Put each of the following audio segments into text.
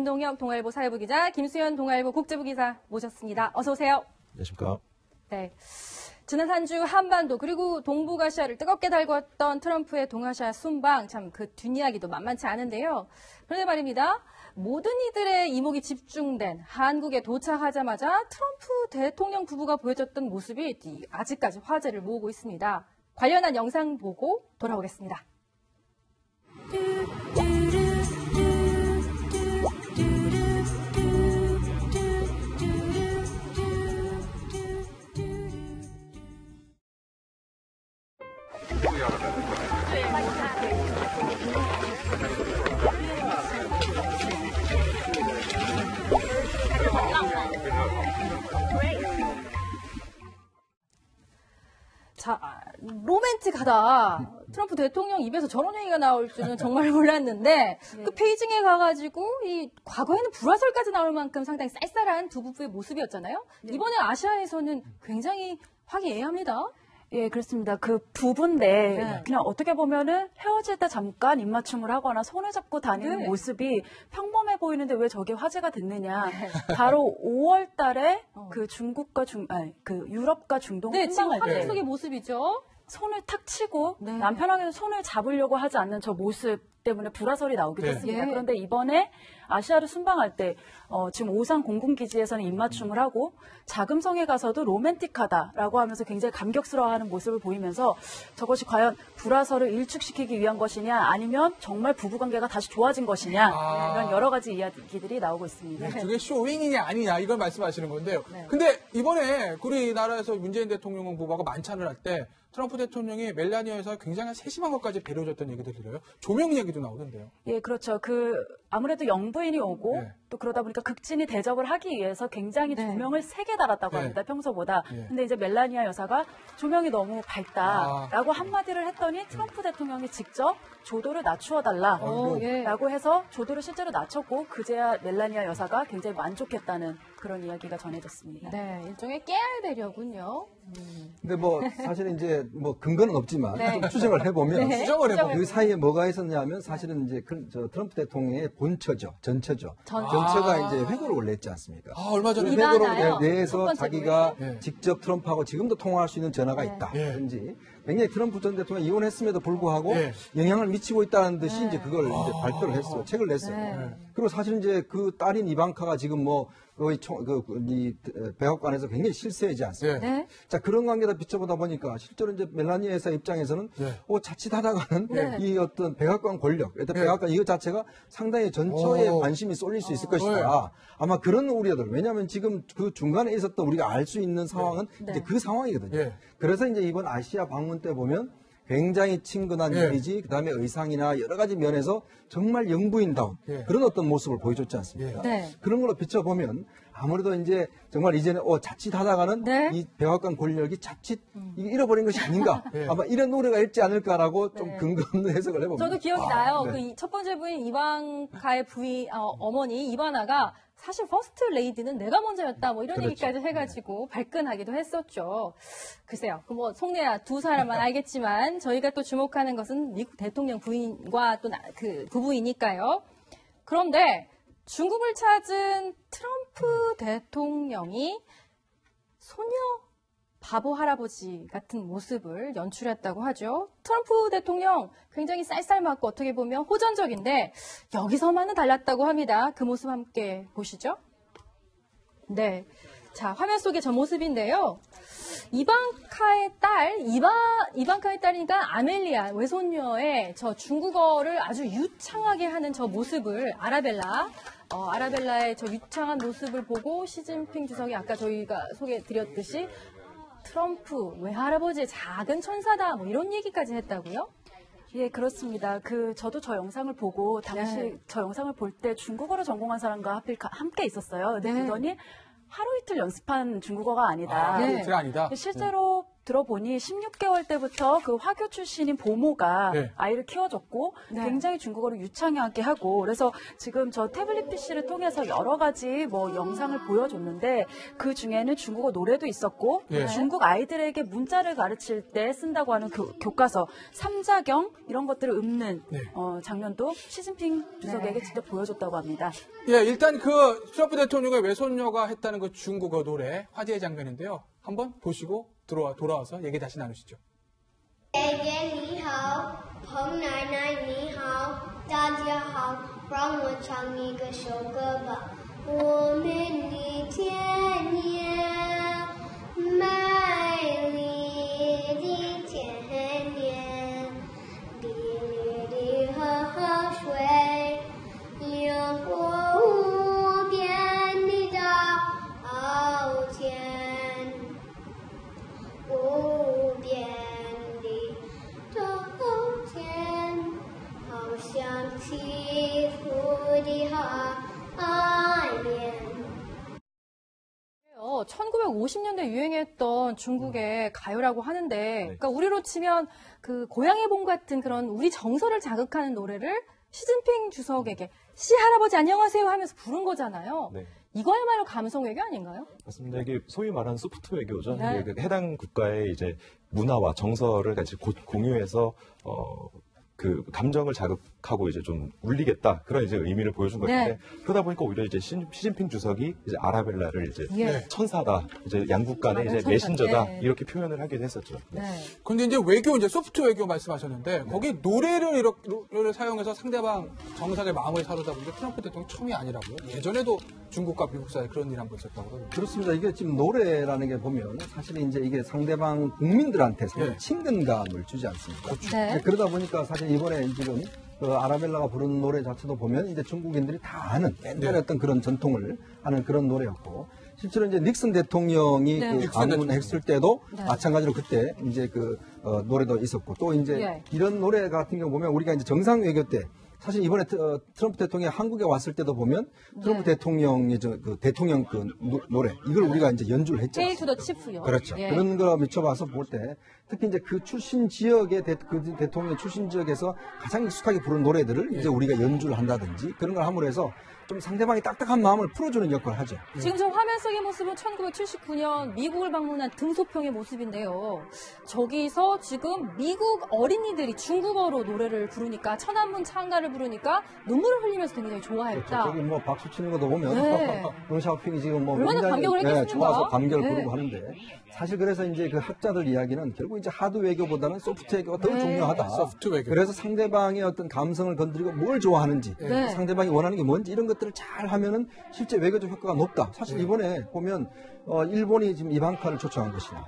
김동혁 동아일보 사회부 기자, 김수현 동아일보 국제부 기자 모셨습니다. 어서 오세요. 안녕하십니까. 네. 지난 한 주 한반도 그리고 동북아시아를 뜨겁게 달궜던 트럼프의 동아시아 순방, 참 그 뒷이야기도 만만치 않은데요. 그런데 말입니다. 모든 이들의 이목이 집중된 한국에 도착하자마자 트럼프 대통령 부부가 보여줬던 모습이 아직까지 화제를 모으고 있습니다. 관련한 영상 보고 돌아오겠습니다. 자, 로맨틱하다. 트럼프 대통령 입에서 저런 얘기가 나올 줄은 정말 몰랐는데 그 베이징에 가가지고 이 과거에는 불화설까지 나올 만큼 상당히 쌀쌀한 두 부부의 모습이었잖아요. 이번에 아시아에서는 굉장히 화기애애합니다. 예, 그렇습니다. 그 부부인데 그냥 어떻게 보면은 헤어질 때 잠깐 입맞춤을 하거나 손을 잡고 다니는 모습이 평범해 보이는데 왜 저게 화제가 됐느냐. 바로 5월 달에 그 중국과 그 유럽과 중동 순방할 지금 때 화면 속의 모습이죠. 손을 탁 치고 남편에게서 손을 잡으려고 하지 않는 저 모습 때문에 불화설이 나오기도 했습니다. 그런데 이번에 아시아를 순방할 때 지금 오산 공군기지에서는 입맞춤을 하고 자금성에 가서도 로맨틱하다라고 하면서 굉장히 감격스러워하는 모습을 보이면서 저것이 과연 불화설을 일축시키기 위한 것이냐 아니면 정말 부부관계가 다시 좋아진 것이냐 이런 여러 가지 이야기들이 나오고 있습니다. 그게 쇼윙이냐 아니냐 이걸 말씀하시는 건데요. 근데 이번에 우리나라에서 문재인 대통령 부부가 만찬을 할 때 트럼프 대통령이 멜라니아 여사가 굉장히 세심한 것까지 배려줬던 얘기들 들어요. 조명 얘기도 나오던데요. 예, 그렇죠. 아무래도 영부인이 오고 또 그러다 보니까 극진히 대접을 하기 위해서 굉장히 조명을 세게 달았다고 합니다. 평소보다. 근데 이제 멜라니아 여사가 조명이 너무 밝다라고 한마디를 했더니 트럼프 대통령이 직접 조도를 낮추어달라라고 해서 조도를 실제로 낮췄고 그제야 멜라니아 여사가 굉장히 만족했다는 그런 이야기가 전해졌습니다. 네, 일종의 깨알 배려군요. 근데 사실은 이제 근거는 없지만 좀 추정을 해보면 그 사이에 뭐가 있었냐면 사실은 이제 저 트럼프 대통령의 본처죠. 전처죠. 전처가 이제 회고를 원래했지 않습니까? 얼마 전에 회고를 내서 자기가 직접 트럼프하고 지금도 통화할 수 있는 전화가 있다. 그런지 굉장히 트럼프 전 대통령이 이혼했음에도 불구하고 영향을 미치고 있다는 듯이 이제 그걸 이제 발표를 했어요. 책을 냈어요. 그리고 사실 이제 그 딸인 이방카가 지금 거의 백악관에서 굉장히 실세이지 않습니까? 자, 그런 관계다 비춰보다 보니까 실제로 이제 멜라니아 여사 입장에서는 자칫하다가는 이 어떤 백악관 권력, 백악관 이거 자체가 상당히 전처에 관심이 쏠릴 수 있을 것이다. 아마 그런 우려들. 왜냐하면 지금 그 중간에 있었던 우리가 알 수 있는 상황은 이제 그 상황이거든요. 그래서 이제 이번 아시아 방문 때 보면 굉장히 친근한 이미지, 그다음에 의상이나 여러 가지 면에서 정말 영부인다운 그런 어떤 모습을 보여줬지 않습니까? 그런 걸로 비춰보면 아무래도 이제 정말 이제는 자칫하다가는 이 백악관 권력이 자칫 잃어버린 것이 아닌가. 아마 이런 노래가 있지 않을까라고 좀 근거 없는 해석을 해봅니다. 저도 기억이 나요. 그 첫 번째 부인 이방카의 어머니 이바나가 사실 퍼스트 레이디는 내가 먼저였다 이런 얘기까지 해가지고 발끈하기도 했었죠. 글쎄요. 속내야 두 사람만 알겠지만 저희가 또 주목하는 것은 미국 대통령 부인과 또 그 부부이니까요. 그런데 중국을 찾은 트럼프 대통령이 소녀 바보 할아버지 같은 모습을 연출했다고 하죠. 트럼프 대통령 굉장히 쌀쌀맞고 어떻게 보면 호전적인데 여기서만은 달랐다고 합니다. 그 모습 함께 보시죠. 네. 자, 화면 속의 저 모습인데요. 이방카의 딸이니까 아멜리아, 외손녀의 저 중국어를 아주 유창하게 하는 저 모습을 아라벨라의 저 유창한 모습을 보고 시진핑 주석이 아까 저희가 소개해드렸듯이 트럼프 외할아버지의 작은 천사다 이런 얘기까지 했다고요? 예, 그렇습니다. 저도 저 영상을 보고 당시 저 영상을 볼 때 중국어를 전공한 사람과 하필 함께 있었어요. 근데 그러더니 하루 이틀 연습한 중국어가 아니다. 아니다. 실제로 들어보니 16개월 때부터 그 화교 출신인 보모가 네. 아이를 키워줬고 굉장히 중국어를 유창하게 하고 그래서 지금 저 태블릿 PC를 통해서 여러 가지 뭐 영상을 보여줬는데 그 중에는 중국어 노래도 있었고 중국 아이들에게 문자를 가르칠 때 쓴다고 하는 교과서 삼자경 이런 것들을 읊는 장면도 시진핑 주석에게 직접 보여줬다고 합니다. 예, 일단 그 트럼프 대통령의 외손녀가 했다는 그 중국어 노래 화제의 장면인데요. 한번 보시고 돌아와서 얘기 다시 나누시죠. 爷爷你好，彭奶奶你好，大家好，让我唱一个首歌吧。我们的田野，美丽的田野，碧绿的河水，有无边的稻田，无边的稻田，好像起伏的海面。 1950년대 유행했던 중국의 가요라고 하는데, 그러니까 우리로 치면 그 고향의 봄 같은 그런 우리 정서를 자극하는 노래를 시진핑 주석에게 시할아버지 안녕하세요 하면서 부른 거잖아요. 네. 이거야말로 감성 외교 아닌가요? 맞습니다. 이게 소위 말하는 소프트 외교죠. 네. 이게 해당 국가의 이제 문화와 정서를 같이 공유해서 그 감정을 자극하고 이제 좀 울리겠다 그런 이제 의미를 보여준 것인데 그러다 보니까 오히려 이제 시진핑 주석이 이제 아라벨라를 이제 천사다, 이제 양국 간의 이제 메신저다 이렇게 표현을 하기도 했었죠. 네. 근데 이제 이제 소프트 외교 말씀하셨는데 거기 노래를 사용해서 상대방 정상의 마음을 사로잡은 게 트럼프 대통령 처음이 아니라고요. 예전에도 중국과 미국 사이에 그런 일이 한번 있었다고 그러더라고요. 그렇습니다. 이게 지금 노래라는 게 보면 사실 이제 이게 상대방 국민들한테 상당히 친근감을 주지 않습니까? 그러다 보니까 사실 이번에 지금 그 아라벨라가 부른 노래 자체도 보면 이제 중국인들이 다 아는 옛날에 어떤 그런 전통을 하는 그런 노래였고 실제로 이제 닉슨 대통령이 그 방문했을 때도 마찬가지로 그때 이제 그 노래도 있었고 또 이제 이런 노래 같은 경우 보면 우리가 이제 정상 외교 때 사실 이번에 트럼프 대통령이 한국에 왔을 때도 보면 트럼프 대통령의 그 대통령 그 노래 이걸 우리가 이제 연주를 했죠. Hail to the Chief요. 그렇죠. 그런 거 미쳐봐서 볼 때 특히 이제 그 출신 지역의 그 대통령 출신 지역에서 가장 익숙하게 부른 노래들을 이제 우리가 연주를 한다든지 그런 걸 함으로 해서 좀 상대방이 딱딱한 마음을 풀어주는 역할을 하죠. 지금 저 화면 속의 모습은 1979년 미국을 방문한 등소평의 모습인데요. 저기서 지금 미국 어린이들이 중국어로 노래를 부르니까 천안문 창가를 부르니까 눈물을 흘리면서 굉장히 좋아했다. 그렇죠. 저기 뭐 박수 치는 것도 보면 롱샤오핑이 지금 뭐 얼마나 굉장히 감격을 했겠습니까? 좋아서 감격을 부르고 하는데 사실 그래서 이제 그 학자들 이야기는 결국 이제 하드 외교보다는 소프트 외교가 더 중요하다. 소프트 외교. 그래서 상대방의 어떤 감성을 건드리고 뭘 좋아하는지 상대방이 원하는 게 뭔지 이런 것들을 잘 하면은 실제 외교적 효과가 높다. 사실 이번에 보면 일본이 지금 이방카를 초청한 것이나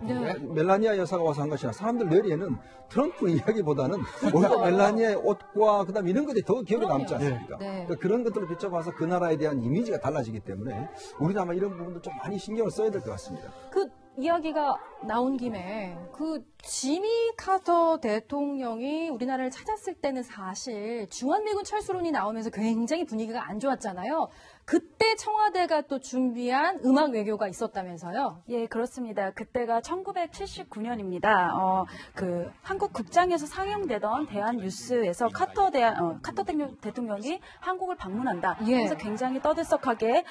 멜라니아 여사가 와서 한 것이나 사람들 뇌리에는 트럼프 이야기보다는 오히려 멜라니아의 옷과 그다음 이런 것들이 더 기억에 남지 않습니까? 그러니까 그런 것들을 비춰봐서 그 나라에 대한 이미지가 달라지기 때문에 우리도 아마 이런 부분도 좀 많이 신경을 써야 될 것 같습니다. 그 이야기가 나온 김에 그 지미 카터 대통령이 우리나라를 찾았을 때는 사실 중한미군 철수론이 나오면서 굉장히 분위기가 안 좋았잖아요. 그때 청와대가 또 준비한 음악 외교가 있었다면서요? 예, 그렇습니다. 그때가 1979년입니다. 그 한국 극장에서 상영되던 대한뉴스에서 카터 대통령이 한국을 방문한다. 그래서 굉장히 떠들썩하게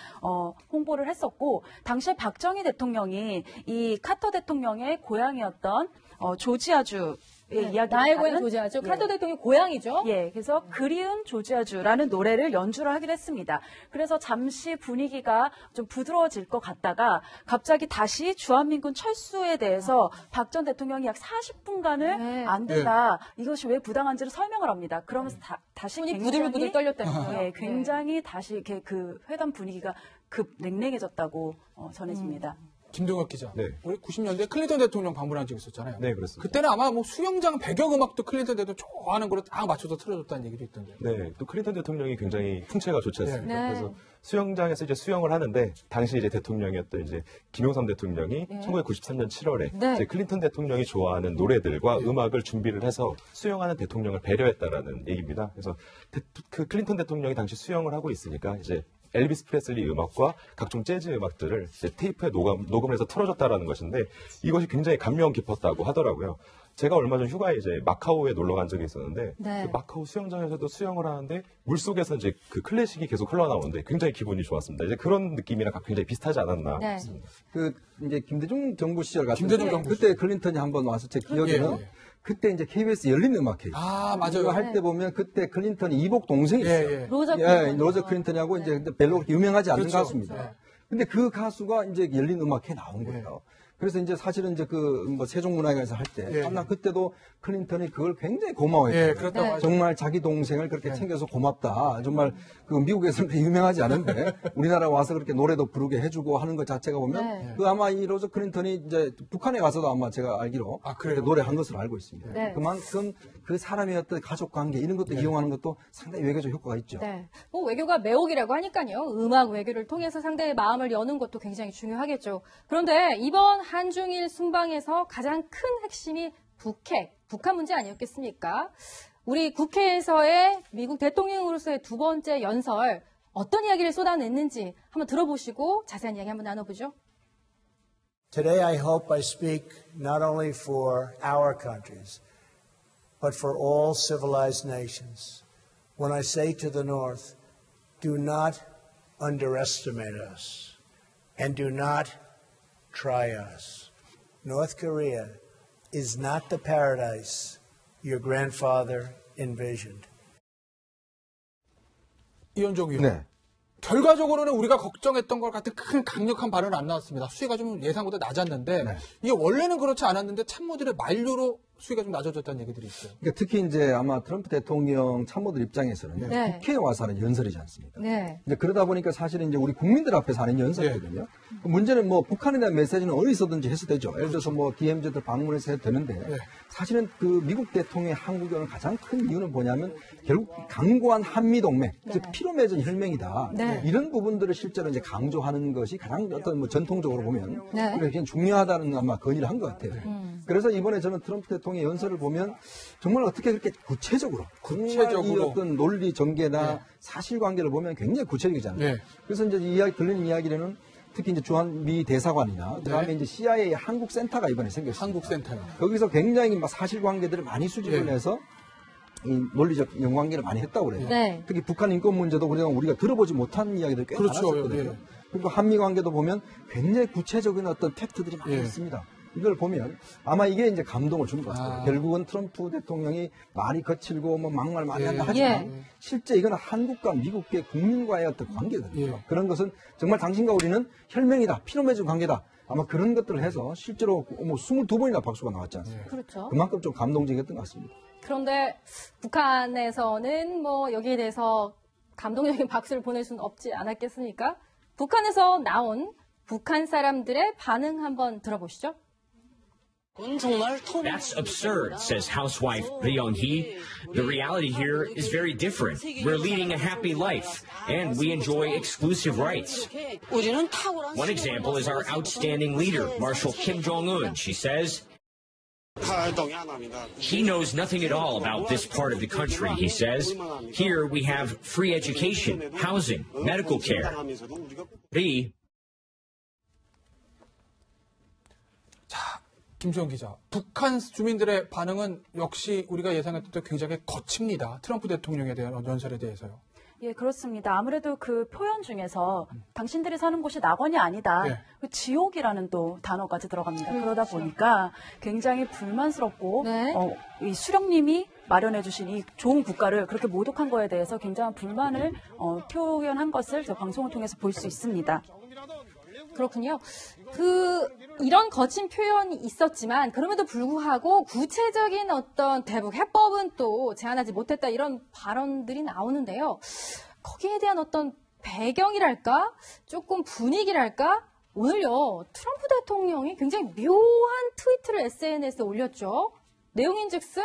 홍보를 했었고, 당시에 박정희 대통령이 이 카터 대통령의 고향이었던 조지아주 나의 고향 조지아주. 카터 대통령의 고향이죠. 예, 그래서 그리운 조지아주라는 노래를 연주를 하기로 했습니다. 그래서 잠시 분위기가 좀 부드러워질 것 같다가 갑자기 다시 주한민군 철수에 대해서 박 전 대통령이 약 40분간을 안 된다. 이것이 왜 부당한지를 설명을 합니다. 그러면서 다시 손이 부들부들 떨렸다는 거예요. 예, 굉장히 다시 이렇게 그 회담 분위기가 급 냉랭해졌다고 전해집니다. 김동혁 기자. 네. 우리 90년대 클린턴 대통령 방문한 적이 있었잖아요. 네, 그렇습니다. 그때는 아마 뭐 수영장 배경음악도 클린턴 대통령 좋아하는 거로 딱 맞춰서 틀어줬다는 얘기도 있던데. 네, 또 클린턴 대통령이 굉장히 풍채가 좋지 않습니까? 네. 그래서 수영장에서 이제 수영을 하는데 당시 이제 대통령이었던 이제 김영삼 대통령이 1993년 7월에 이제 클린턴 대통령이 좋아하는 노래들과 음악을 준비를 해서 수영하는 대통령을 배려했다라는 얘기입니다. 그래서 그 클린턴 대통령이 당시 수영을 하고 있으니까 이제 엘비스 프레슬리 음악과 각종 재즈 음악들을 이제 테이프에 녹음해서 틀어줬다라는 것인데 이것이 굉장히 감명 깊었다고 하더라고요. 제가 얼마 전 휴가에 이제 마카오에 놀러 간 적이 있었는데 네. 그 마카오 수영장에서도 수영을 하는데 물속에서 이제 그 클래식이 계속 흘러나오는데 굉장히 기분이 좋았습니다. 이제 그런 느낌이랑 굉장히 비슷하지 않았나 네. 싶습니다. 그 이제 김대중 정부 시절 같은 김대중 때 정부 그때 클린턴이 한번 와서 제 기억에는 그때 이제 KBS 열린 음악회 맞아요. 할 때 보면 그때 클린턴이 이복 동생이 있어요. 로저 클린턴하고 이제 별로 그렇게 유명하지 않은 그렇죠. 가수입니다. 근데 그 가수가 이제 열린 음악회에 나온 거예요. 그래서 이제 사실은 이제 세종문화회관에서 할 때, 아마 그때도 클린턴이 그걸 굉장히 고마워했어요. 정말 자기 동생을 그렇게 챙겨서 고맙다. 정말 그 미국에서는 그렇게 유명하지 않은데 우리나라 와서 그렇게 노래도 부르게 해주고 하는 것 자체가 보면 그 아마 이 로저 클린턴이 이제 북한에 가서도 아마 제가 알기로 그렇게 노래한 것으로 알고 있습니다. 네. 그만큼 그 사람의 어떤 가족 관계 이런 것도 이용하는 것도 상당히 외교적 효과가 있죠. 네. 뭐 외교가 매혹이라고 하니까요. 음악 외교를 통해서 상대의 마음을 여는 것도 굉장히 중요하겠죠. 그런데 이번 한중일 순방에서 가장 큰 핵심이 북한 문제 아니었겠습니까? 우리 국회에서의 미국 대통령으로서의 두 번째 연설 어떤 이야기를 쏟아냈는지 한번 들어보시고 자세한 이야기 한번 나눠보죠. Today I hope I speak not only for our countries, but for all civilized nations. When I say to the North, do not underestimate us and do not try us. North Korea is not the paradise your grandfather envisioned. 이현종 의원. 네. 결과적으로는 우리가 걱정했던 것 같은 큰 강력한 발언은 안 나왔습니다. 수위가 좀 예상보다 낮았는데 이게 원래는 그렇지 않았는데 참모들의 만류로 수위가 좀 낮아졌다는 얘기들이 있어요. 그러니까 특히 이제 아마 트럼프 대통령 참모들 입장에서는 국회에 와서 하는 연설이지 않습니까? 이제 그러다 보니까 사실은 이제 우리 국민들 앞에서 하는 연설이거든요. 문제는 뭐 북한에 대한 메시지는 어디서든지 해서 되죠. 예를 들어서 뭐 DMZ들 방문해서 해도 되는데 사실은 그 미국 대통령의 한국에 오는 가장 큰 이유는 뭐냐면 결국 강고한 한미동맹, 즉 피로 맺은 혈맹이다. 이런 부분들을 실제로 이제 강조하는 것이 가장 어떤 뭐 전통적으로 보면 굉장히 중요하다는 아마 건의를 한 것 같아요. 그래서 이번에 저는 트럼프 대통령의 연설을 보면 정말 어떻게 그렇게 구체적으로 이 어떤 논리 전개나 사실관계를 보면 굉장히 구체적이잖아요. 그래서 이제 들리는 이야기로는 특히 이제 주한미 대사관이나 그다음에 이제 CIA 한국 센터가 이번에 생겼습니다. 한국 센터요. 거기서 굉장히 막 사실관계들을 많이 수집을 해서 이 논리적 연관계를 많이 했다고 그래요. 특히 북한 인권 문제도 우리가 들어보지 못한 이야기들 꽤 많았었거든요. 그리고 한미 관계도 보면 굉장히 구체적인 어떤 팩트들이 많이 있습니다. 이걸 보면 아마 이게 이제 감동을 준 것 같아요. 결국은 트럼프 대통령이 말이 거칠고 뭐 막말 많이 한다 하지만 실제 이건 한국과 미국의 국민과의 어떤 관계거든요. 그런 것은 정말 당신과 우리는 혈맹이다, 피로 맺은 관계다. 아마 그런 것들을 해서 실제로 뭐 22번이나 박수가 나왔지 않습니까? 그렇죠. 그만큼 좀 감동적이었던 것 같습니다. 그런데 북한에서는 뭐 여기에 대해서 감동적인 박수를 보낼 수는 없지 않았겠습니까? 북한에서 나온 북한 사람들의 반응 한번 들어보시죠. That's absurd, says housewife Ri Young-hee. The reality here is very different. We're leading a happy life, and we enjoy exclusive rights. One example is our outstanding leader, Marshal Kim Jong-un. She says, he knows nothing at all about this part of the country, he says. Here we have free education, housing, medical care. Ri. 김수영 기자, 북한 주민들의 반응은 역시 우리가 예상했던 때 굉장히 거칩니다. 트럼프 대통령에 대한 연설에 대해서요. 예, 그렇습니다. 아무래도 그 표현 중에서 당신들이 사는 곳이 낙원이 아니다. 그 지옥이라는 또 단어까지 들어갑니다. 그러다 보니까 굉장히 불만스럽고 이 수령님이 마련해 주신 이 좋은 국가를 그렇게 모독한 거에 대해서 굉장한 불만을 표현한 것을 저 방송을 통해서 볼 수 있습니다. 그렇군요. 이런 거친 표현이 있었지만 그럼에도 불구하고 구체적인 어떤 대북 해법은 또 제안하지 못했다 이런 발언들이 나오는데요. 거기에 대한 어떤 배경이랄까? 조금 분위기랄까? 오늘요. 트럼프 대통령이 굉장히 묘한 트위트를 SNS에 올렸죠. 내용인즉슨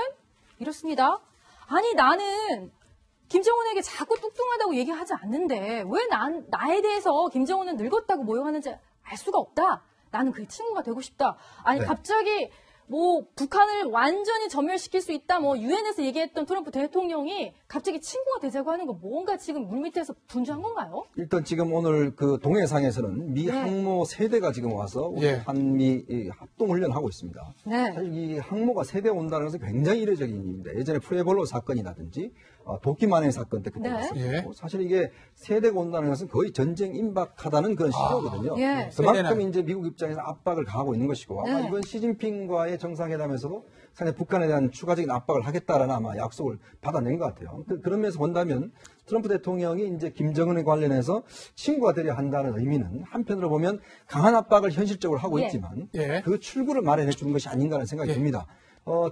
이렇습니다. 아니 나는 김정은에게 자꾸 뚱뚱하다고 얘기하지 않는데 왜 나에 대해서 김정은은 늙었다고 모욕하는지 알 수가 없다. 나는 그의 친구가 되고 싶다. 아니 갑자기 뭐 북한을 완전히 전멸시킬 수 있다. 뭐 유엔에서 얘기했던 트럼프 대통령이 갑자기 친구가 되자고 하는 거 뭔가 지금 물밑에서 분주한 건가요? 일단 지금 오늘 그 동해상에서는 미 항모 세대가 지금 와서 한미 합동훈련하고 있습니다. 네. 사실 이 항모가 세대 온다는 것은 굉장히 이례적인 일입니다. 예전에 프레볼로 사건이라든지 도끼마네 사건 때 그때 왔었고 사실 이게 세대가 온다는 것은 거의 전쟁 임박하다는 그런 신호거든요. 그만큼 이제 미국 입장에서 압박을 가하고 있는 것이고 아마 이번 시진핑과의 정상회담에서도 상당히 북한에 대한 추가적인 압박을 하겠다라는 아마 약속을 받아낸 것 같아요. 그런 면에서 본다면 트럼프 대통령이 이제 김정은에 관련해서 친구가 되려 한다는 의미는 한편으로 보면 강한 압박을 현실적으로 하고 있지만 그 출구를 마련해 주는 것이 아닌가라는 생각이 듭니다.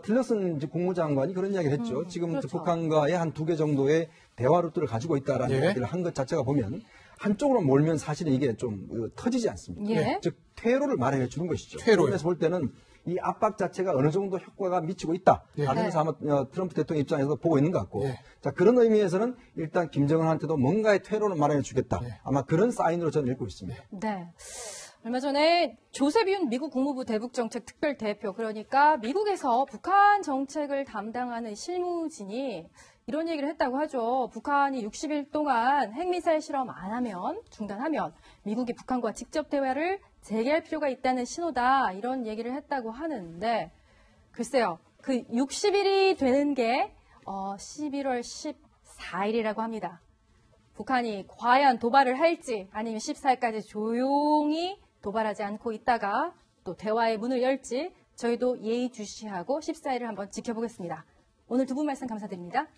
틸러슨 국무장관이 그런 이야기를 했죠. 지금 북한과의 한 2개 정도의 대화 루트를 가지고 있다라는 이야기를 한 것 자체가 보면 한쪽으로 몰면 사실은 이게 좀 터지지 않습니다. 즉 퇴로를 마련해 주는 것이죠. 그래서 볼 때는 이 압박 자체가 어느 정도 효과가 미치고 있다. 그래서 아마 트럼프 대통령 입장에서 보고 있는 것 같고 자 그런 의미에서는 일단 김정은한테도 뭔가의 퇴로를 마련해 주겠다. 아마 그런 사인으로 저는 읽고 있습니다. 네. 얼마 전에 조셉 윤 미국 국무부 대북정책 특별대표 그러니까 미국에서 북한 정책을 담당하는 실무진이 이런 얘기를 했다고 하죠. 북한이 60일 동안 핵미사일 실험 안 하면 중단하면 미국이 북한과 직접 대화를 재개할 필요가 있다는 신호다. 이런 얘기를 했다고 하는데 글쎄요. 그 60일이 되는 게 11월 14일이라고 합니다. 북한이 과연 도발을 할지 아니면 14일까지 조용히 도발하지 않고 있다가 또 대화의 문을 열지 저희도 예의주시하고 14일을 한번 지켜보겠습니다. 오늘 두 분 말씀 감사드립니다.